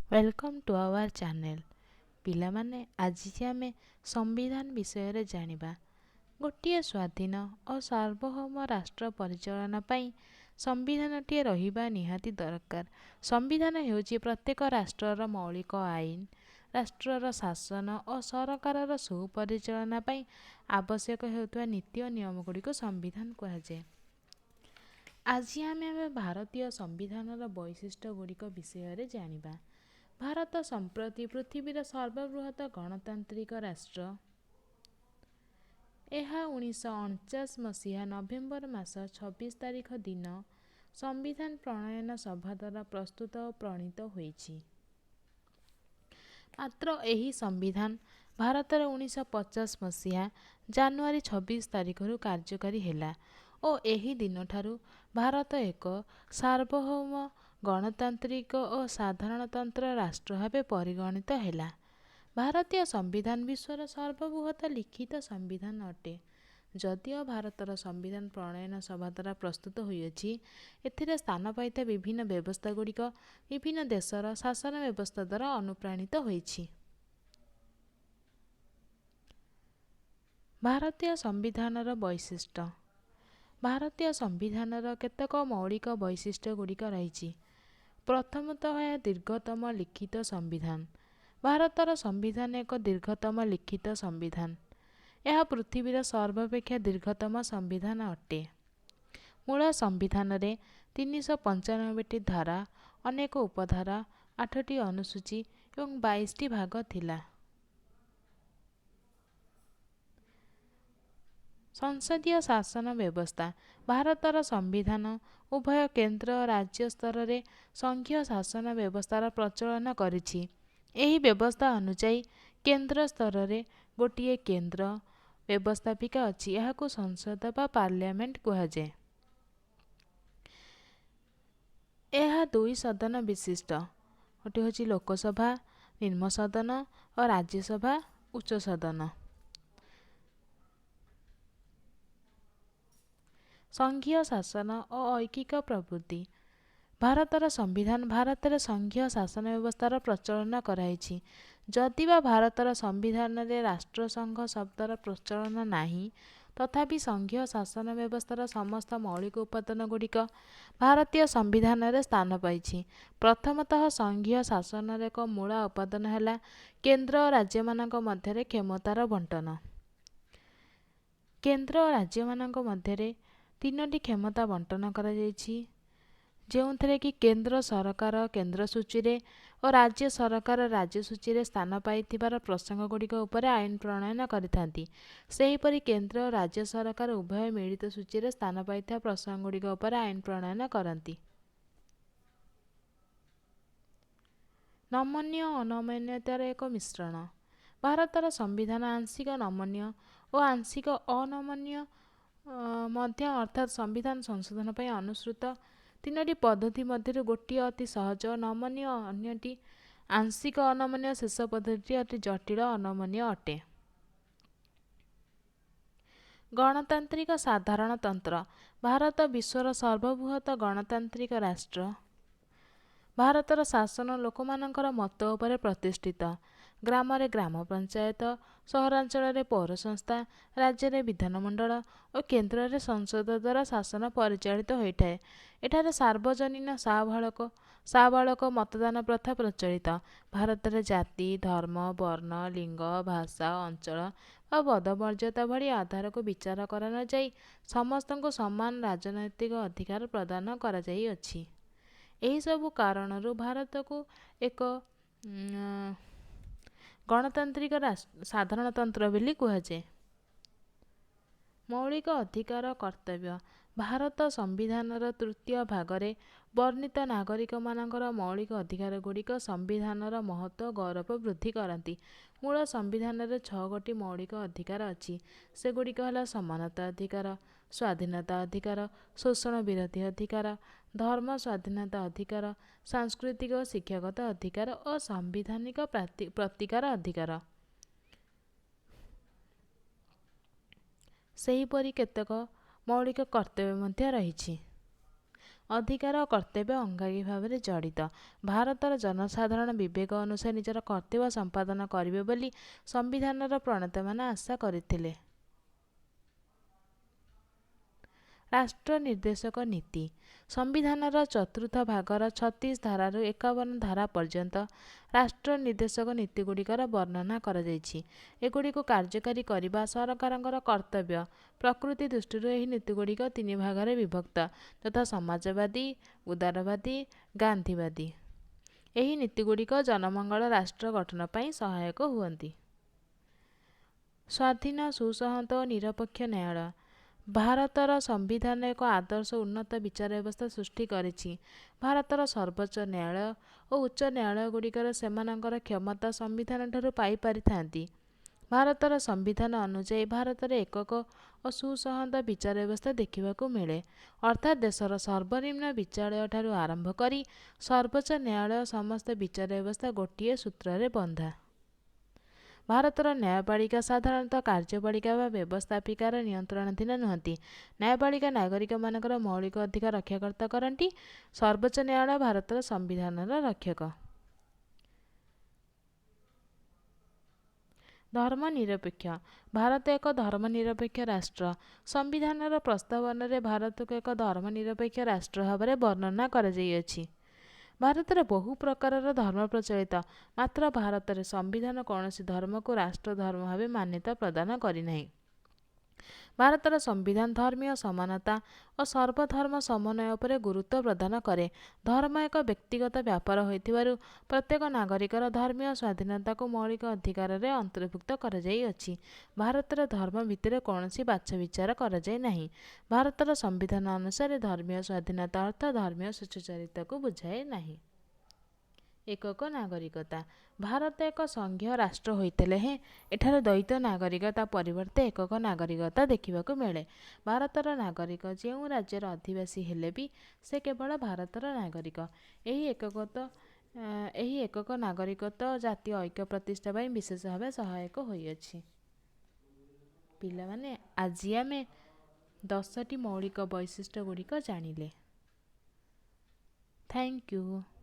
Welcome to our channel. पिलामाने आज आमे संविधान विषय जानिबा। गोटे स्वाधीन और सार्वभौम राष्ट्र परिचालन पाई संविधानटीए रहिबा निहाती दरकार। संविधान हेउची प्रत्येक राष्ट्रर मौलिक आईन, राष्ट्रर शासन और सरकारर सुपरिचालन पाई आवश्यक हेउथुवा नीति और नियम गुड़िक संविधान कहुए। आज आमे भारतीय संविधानर वैशिष्ट्य गुड़िक विषय जानिबा। भारत संप्रति पृथ्वीर सर्वबृहत गणतांत्रिक राष्ट्र। यह 1949 मसीहा नवेम्बर मास 26 तारिख दिन संविधान प्रणयन सभा द्वारा प्रस्तुत और प्रणीत होईछि। मात्र यही संविधान भारतर 1950 मसीहा जानुआरी 26 तारिख कार्यकारी हैला और यही दिन ठारू भारत एक सार्वभौम गणतांत्रिक और साधारणतंत्र राष्ट्र भाव परिगणित हैला। भारतीय संविधान विश्वर सर्वबृहत लिखित संविधान अटे। जदिओ भारतर संविधान प्रणयन सभा द्वारा प्रस्तुत होइछि, एथिरे स्थान पाइता विभिन्न व्यवस्था गुड़िक विभिन्न देशर शासन व्यवस्था द्वारा अनुप्राणित होइछि। भारतीय संविधानर वैशिष्ट्य। भारतीय संविधानर केतक मौलिक वैशिष्ट्य गुड़िक रही। प्रथमतः यह दीर्घतम लिखित संविधान। भारतर संविधान एक दीर्घतम लिखित संविधान। यह पृथ्वीर सर्वापेक्षा दीर्घतम संविधान अटे। मूल संविधान रे 395टी धारा, अनेक उपधारा, 8टी अनुसूची और 22टी भाग थिला। संसदीय शासन व्यवस्था। भारतर संविधान उभय केंद्र और राज्य स्तर में संघीय शासन व्यवस्थार प्रचलन करिछि। एही व्यवस्था अनुଯାयी केंद्र स्तर में गोटिए केंद्र व्यवस्थापिका अछि। यहाकू संसद बा पार्लियामेंट कुहाଯାଏ। यह दुई सदन विशिष्ट। गोटे होछि लोकसभा निम्न सदन और राज्यसभा उच्च सदन। संघीय शासन और ऐकिक प्रवृत्ति। भारतर संविधान भारत संघीय शासन व्यवस्थार प्रचलन कराइछि। जदिबा भारतर संविधान रे राष्ट्रसंघ शब्दर प्रचलन नाही, तथापि संघीय शासन व्यवस्थार समस्त मौलिक उपादान गुड़िक भारतीय संविधान रे स्थान पाइछि। प्रथमतः संघीय शासन एक मूल उपादान है केंद्र और राज्य मानक मध्यरे क्षमतार बंटन। केंद्र और राज्य मानक मध्यरे तीनोटी क्षमता बंटन करा जाइछि, ଯେଉଁଥିରେ କି କେନ୍ଦ୍ର ସରକାର କେନ୍ଦ୍ର ସୂଚୀରେ ଓ ରାଜ୍ୟ ସରକାର ରାଜ୍ୟ ସୂଚୀରେ ସ୍ଥାନ ପାଇଥିବାର ପ୍ରସଙ୍ଗ ଗୁଡ଼ିକ ଉପରେ ଆଇନ ପ୍ରଣୟନ କରିଥାନ୍ତି। ସେହିପରି କେନ୍ଦ୍ର ଓ ରାଜ୍ୟ ସରକାର ଉଭୟ ମିଳିତ ସୂଚୀରେ ସ୍ଥାନ ପାଇଥିବା ପ୍ରସଙ୍ଗ ଗୁଡ଼ିକ ଉପରେ ଆଇନ ପ୍ରଣୟନ କରନ୍ତି। ନମନୀୟ ଓ ଅନମନୀୟତାର ଏକ ମିଶ୍ରଣ। ଭାରତର ସମ୍ବିଧାନ ଆଂଶିକ ନମନୀୟ ଓ ଆଂଶିକ ଅନମନୀୟ ମଧ୍ୟ ଅର୍ଥାତ୍ ସମ୍ବିଧାନ ସଂଶୋଧନ ପାଇଁ ଅନୁସୃତ ତିନୋଟି ପଦ୍ଧତି ମଧ୍ୟରୁ ଗୋଟିଏ ଅତି ସହଜ ନମନୀୟ, ଅନ୍ୟଟି ଆଂଶିକ ଅନମନୀୟ, ଶେଷ ପଦ୍ଧତିଟି ଅତି ଜଟିଳ ଅନମନୀୟ ଅଟେ। ଗଣତାନ୍ତ୍ରିକ ସାଧାରଣତନ୍ତ୍ର। ଭାରତ ବିଶ୍ୱର ସର୍ବବୃହତ ଗଣତାନ୍ତ୍ରିକ ରାଷ୍ଟ୍ର। ଭାରତର ଶାସନ ଲୋକମାନଙ୍କର ମତ ଉପରେ ପ୍ରତିଷ୍ଠିତ। ଗ୍ରାମରେ ଗ୍ରାମ ପଞ୍ଚାୟତ, ସହରାଞ୍ଚଳରେ ପୌର ସଂସ୍ଥା, ରାଜ୍ୟରେ ବିଧାନମଣ୍ଡଳ ଓ କେନ୍ଦ୍ରରେ ସଂସଦ ଦ୍ୱାରା ଶାସନ ପରିଚାଳିତ ହୋଇଥାଏ। ଏଠାରେ ସାର୍ବଜନୀନ ସାବାଳକ ମତଦାନ ପ୍ରଥା ପ୍ରଚଳିତ। ଭାରତରେ ଜାତି, ଧର୍ମ, ବର୍ଣ୍ଣ, ଲିଙ୍ଗ, ଭାଷା, ଅଞ୍ଚଳ ବା ପଦମର୍ଯ୍ୟାଦା ଭଳି ଆଧାରକୁ ବିଚାର କରାନଯାଇ ସମସ୍ତଙ୍କୁ ସମାନ ରାଜନୈତିକ ଅଧିକାର ପ୍ରଦାନ କରାଯାଇଅଛି। ଏହିସବୁ କାରଣରୁ ଭାରତକୁ ଏକ ଗଣତାନ୍ତ୍ରିକ ସାଧାରଣତନ୍ତ୍ର ବୋଲି କୁହାଯାଏ। ମୌଳିକ ଅଧିକାର କର୍ତ୍ତବ୍ୟ। ଭାରତ ସମ୍ବିଧାନର ତୃତୀୟ ଭାଗରେ ବର୍ଣ୍ଣିତ ନାଗରିକମାନଙ୍କର ମୌଳିକ ଅଧିକାର ଗୁଡ଼ିକ ସମ୍ବିଧାନର ମହତ୍ତ୍ୱ ଓ ଗୌରବ ବୃଦ୍ଧି କରନ୍ତି। ମୂଳ ସମ୍ବିଧାନରେ 6ଗୋଟି ମୌଳିକ ଅଧିକାର ଅଛି। ସେଗୁଡ଼ିକ ହେଲା ସମାନତା ଅଧିକାର, ସ୍ୱାଧୀନତା ଅଧିକାର, ଶୋଷଣ ବିରୋଧୀ ଅଧିକାର, ଧର୍ମ ସ୍ୱାଧୀନତା ଅଧିକାର, ସାଂସ୍କୃତିକ ଓ ଶିକ୍ଷାଗତ ଅଧିକାର ଓ ସାମ୍ବିଧାନିକ ପ୍ରତିକାର ଅଧିକାର। ସେହିପରି କେତେକ ମୌଳିକ କର୍ତ୍ତବ୍ୟ ମଧ୍ୟ ରହିଛି। ଅଧିକାର ଓ କର୍ତ୍ତବ୍ୟ ଅଙ୍ଗାଙ୍ଗୀ ଭାବରେ ଜଡ଼ିତ। ଭାରତର ଜନସାଧାରଣ ବିବେକ ଅନୁସାରେ ନିଜର କର୍ତ୍ତବ୍ୟ ସମ୍ପାଦନ କରିବେ ବୋଲି ସମ୍ବିଧାନର ପ୍ରଣେତାମାନେ ଆଶା କରିଥିଲେ। ରାଷ୍ଟ୍ର ନିର୍ଦ୍ଦେଶକ ନୀତି। ସମ୍ବିଧାନର ଚତୁର୍ଥ ଭାଗର 36 ଧାରାରୁ 51 ଧାରା ପର୍ଯ୍ୟନ୍ତ ରାଷ୍ଟ୍ର ନିର୍ଦ୍ଦେଶକ ନୀତିଗୁଡ଼ିକର ବର୍ଣ୍ଣନା କରାଯାଇଛି। ଏଗୁଡ଼ିକୁ କାର୍ଯ୍ୟକାରୀ କରିବା ସରକାରଙ୍କର କର୍ତ୍ତବ୍ୟ। ପ୍ରକୃତି ଦୃଷ୍ଟିରୁ ଏହି ନୀତିଗୁଡ଼ିକ 3 ଭାଗରେ ବିଭକ୍ତ, ଯଥା ସମାଜବାଦୀ, ଉଦାରବାଦୀ, ଗାନ୍ଧୀବାଦୀ। ଏହି ନୀତିଗୁଡ଼ିକ ଜନମଙ୍ଗଳ ରାଷ୍ଟ୍ର ଗଠନ ପାଇଁ ସହାୟକ ହୁଅନ୍ତି। ସ୍ୱାଧୀନ, ସୁସଂହତ ଓ ନିରପେକ୍ଷ ନ୍ୟାୟାଳୟ। ଭାରତର ସମ୍ବିଧାନ ଏକ ଆଦର୍ଶ ଉନ୍ନତ ବିଚାର ବ୍ୟବସ୍ଥା ସୃଷ୍ଟି କରିଛି। ଭାରତର ସର୍ବୋଚ୍ଚ ନ୍ୟାୟାଳୟ ଓ ଉଚ୍ଚ ନ୍ୟାୟାଳୟଗୁଡ଼ିକର ସେମାନଙ୍କର କ୍ଷମତା ସମ୍ବିଧାନଠାରୁ ପାଇପାରିଥାନ୍ତି। ଭାରତର ସମ୍ବିଧାନ ଅନୁଯାୟୀ ଭାରତରେ ଏକକ ଓ ସୁସଂହତ ବିଚାର ବ୍ୟବସ୍ଥା ଦେଖିବାକୁ ମିଳେ, ଅର୍ଥାତ୍ ଦେଶର ସର୍ବନିମ୍ନ ବିଚାରାଳୟଠାରୁ ଆରମ୍ଭ କରି ସର୍ବୋଚ୍ଚ ନ୍ୟାୟାଳୟ ସମସ୍ତ ବିଚାର ବ୍ୟବସ୍ଥା ଗୋଟିଏ ସୂତ୍ରରେ ବନ୍ଧା। ଭାରତର ନ୍ୟାୟପାଳିକା ସାଧାରଣତଃ କାର୍ଯ୍ୟପାଳିକା ବା ବ୍ୟବସ୍ଥାପିକାର ନିୟନ୍ତ୍ରଣାଧୀନ ନୁହନ୍ତି। ନ୍ୟାୟପାଳିକା ନାଗରିକମାନଙ୍କର ମୌଳିକ ଅଧିକାର ରକ୍ଷାକର୍ତ୍ତା କରନ୍ତି। ସର୍ବୋଚ୍ଚ ନ୍ୟାୟାଳୟ ଭାରତର ସମ୍ବିଧାନର ରକ୍ଷକ। ଧର୍ମନିରପେକ୍ଷ। ଭାରତ ଏକ ଧର୍ମନିରପେକ୍ଷ ରାଷ୍ଟ୍ର। ସମ୍ବିଧାନର ପ୍ରସ୍ତାବନାରେ ଭାରତକୁ ଏକ ଧର୍ମନିରପେକ୍ଷ ରାଷ୍ଟ୍ର ଭାବରେ ବର୍ଣ୍ଣନା କରାଯାଇଅଛି। ଭାରତରେ ବହୁ ପ୍ରକାରର ଧର୍ମ ପ୍ରଚଳିତ, ମାତ୍ର ଭାରତରେ ସମ୍ବିଧାନ କୌଣସି ଧର୍ମକୁ ରାଷ୍ଟ୍ର ଧର୍ମ ଭାବେ ମାନ୍ୟତା ପ୍ରଦାନ କରିନାହିଁ। ଭାରତର ସମ୍ବିଧାନ ଧର୍ମୀୟ ସମାନତା ଓ ସର୍ବଧର୍ମ ସମନ୍ୱୟ ଉପରେ ଗୁରୁତ୍ୱ ପ୍ରଦାନ କରେ। ଧର୍ମ ଏକ ବ୍ୟକ୍ତିଗତ ବ୍ୟାପାର ହୋଇଥିବାରୁ ପ୍ରତ୍ୟେକ ନାଗରିକର ଧର୍ମୀୟ ସ୍ୱାଧୀନତାକୁ ମୌଳିକ ଅଧିକାରରେ ଅନ୍ତର୍ଭୁକ୍ତ କରାଯାଇଅଛି। ଭାରତରେ ଧର୍ମ ଭିତ୍ତିରେ କୌଣସି ବାଛବିଚାର କରାଯାଇ ନାହିଁ। ଭାରତର ସମ୍ବିଧାନ ଅନୁସାରେ ଧର୍ମୀୟ ସ୍ୱାଧୀନତା ଅର୍ଥ ଧର୍ମୀୟ ସ୍ୱେଚ୍ଛାଚାରିତାକୁ ବୁଝାଏ ନାହିଁ। ଏକକ ନାଗରିକତା। ଭାରତ ଏକ ସଂଘୀୟ ରାଷ୍ଟ୍ର ହୋଇଥିଲେ ହେଁ ଏଠାରେ ଦ୍ୱୈତ ନାଗରିକତା ପରିବର୍ତ୍ତେ ଏକକ ନାଗରିକତା ଦେଖିବାକୁ ମିଳେ। ଭାରତର ନାଗରିକ ଯେଉଁ ରାଜ୍ୟର ଅଧିବାସୀ ହେଲେ ବି ସେ କେବଳ ଭାରତର ନାଗରିକ। ଏହି ଏକକ ନାଗରିକତ୍ୱ ଜାତୀୟ ଐକ୍ୟ ପ୍ରତିଷ୍ଠା ପାଇଁ ବିଶେଷ ଭାବେ ସହାୟକ ହୋଇଅଛି। ପିଲାମାନେ, ଆଜି ଆମେ 10ଟି ମୌଳିକ ବୈଶିଷ୍ଟ୍ୟ ଗୁଡ଼ିକ ଜାଣିଲେ। Thank you.